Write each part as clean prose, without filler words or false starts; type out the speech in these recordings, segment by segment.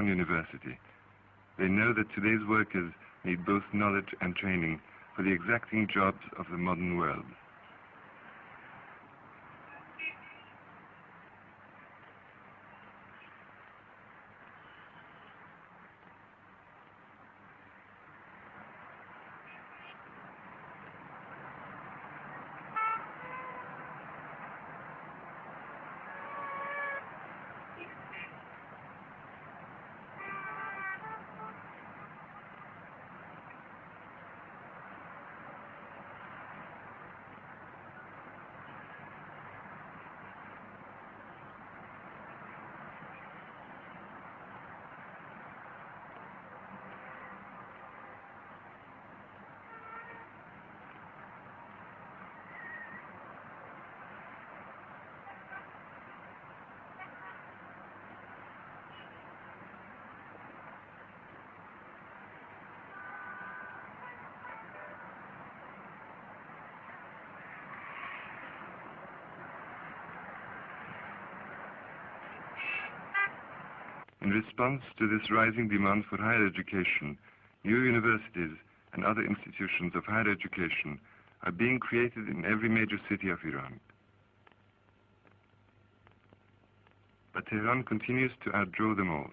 University. They know that today's workers need both knowledge and training for the exacting jobs of the modern world. In response to this rising demand for higher education, new universities and other institutions of higher education are being created in every major city of Iran. But Tehran continues to outdraw them all,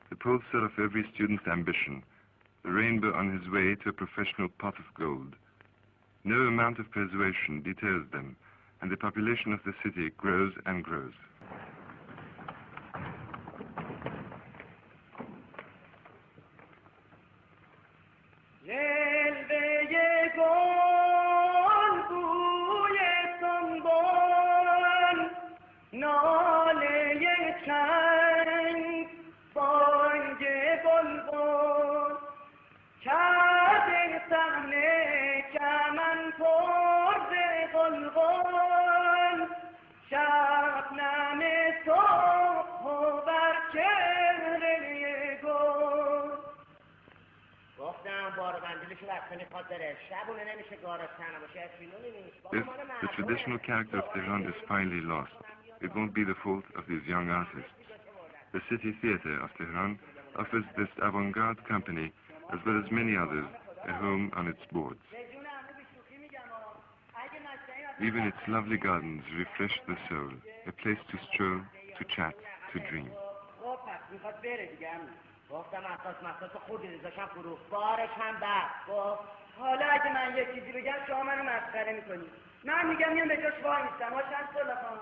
the pulsar of every student's ambition, the rainbow on his way to a professional pot of gold. No amount of persuasion deters them, and the population of the city grows and grows. If the traditional character of Tehran is finally lost, it won't be the fault of these young artists. The City Theatre of Tehran offers this avant-garde company, as well as many others, a home on its boards. Even its lovely gardens refresh the soul, a place to stroll, to chat, to dream. گفتم اساس خودی ریزشم فرو بارش هم بست. حالا اگه من یه چیزی بگم شما منو مسخره میکنی. من میگم میام به جاش وای میستم. ها چند سال خواهم.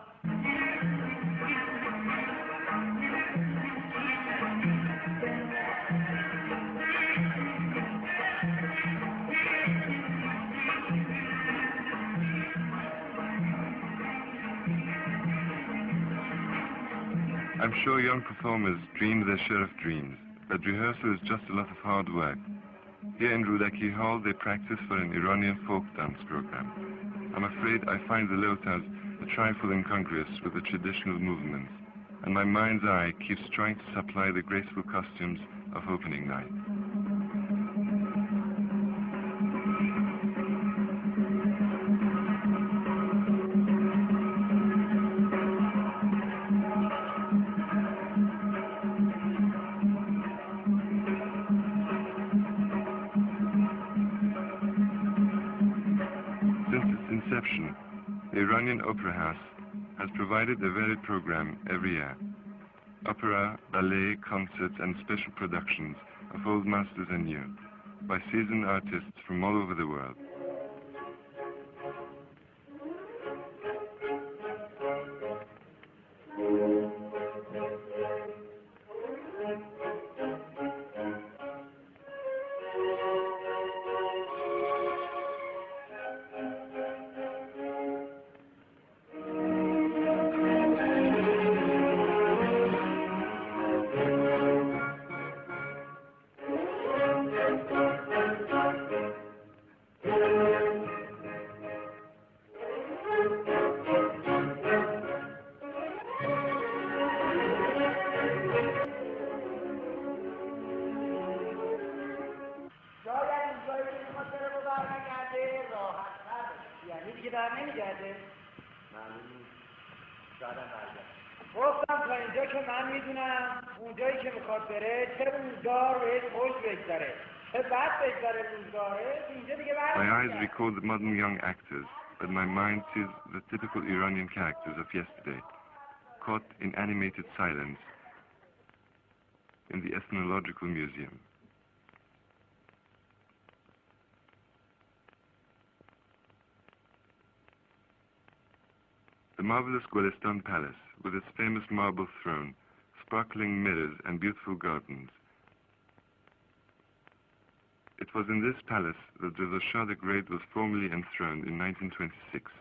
I'm sure young performers dream their share of dreams, but rehearsal is just a lot of hard work. Here in Rudaki Hall, they practice for an Iranian folk dance program. I'm afraid I find the lotas a trifle incongruous with the traditional movements, and my mind's eye keeps trying to supply the graceful costumes of opening night. The Iranian Opera House has provided a varied program every year. Opera, ballet, concerts, and special productions of old masters and new, by seasoned artists from all over the world. گفتم تا اینجا که من میدونم اونجایی که میخواد بره چه روزگار بهش خوش بگذره چه بد بگذره روزگاره اینجا دیگه My eyes recall the modern young actors, but my mind sees the typical Iranian characters of yesterday, caught in animated silence in the Ethnological Museum. The marvelous Golestan Palace, with its famous marble throne, sparkling mirrors and beautiful gardens. It was in this palace that Reza Shah the Great was formally enthroned in 1926.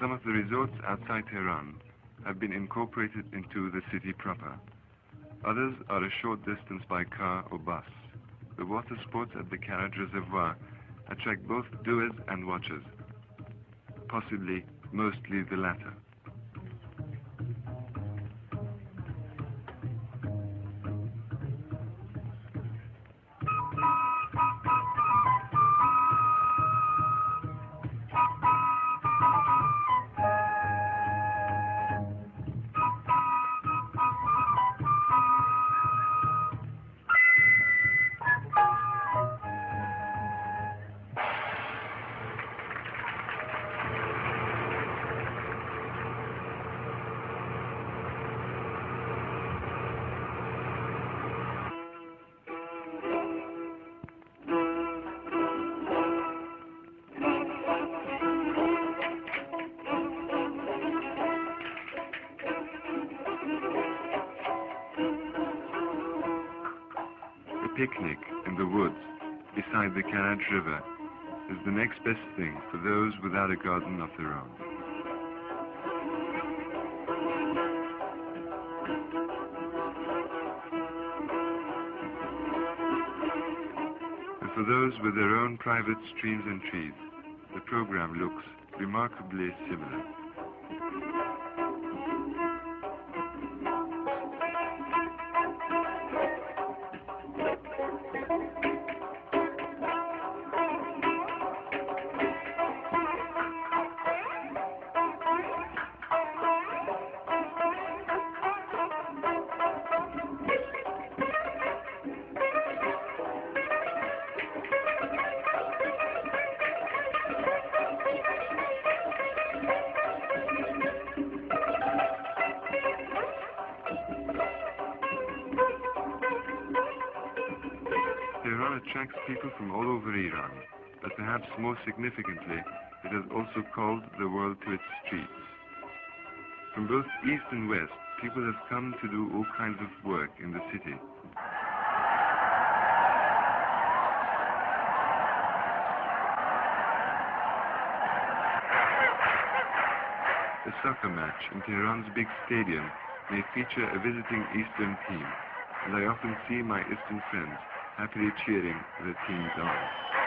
Some of the resorts outside Tehran have been incorporated into the city proper. Others are a short distance by car or bus. The water sports at the Karaj Reservoir attract both doers and watchers, possibly mostly the latter. Picnic in the woods beside the Karaj River is the next best thing for those without a garden of their own. And for those with their own private streams and trees, the program looks remarkably similar. Tehran attracts people from all over Iran, but perhaps more significantly, it has also called the world to its streets. From both east and west, people have come to do all kinds of work in the city. soccer match in Tehran's big stadium may feature a visiting Eastern team, and I often see my Eastern friends happily cheering their teams on.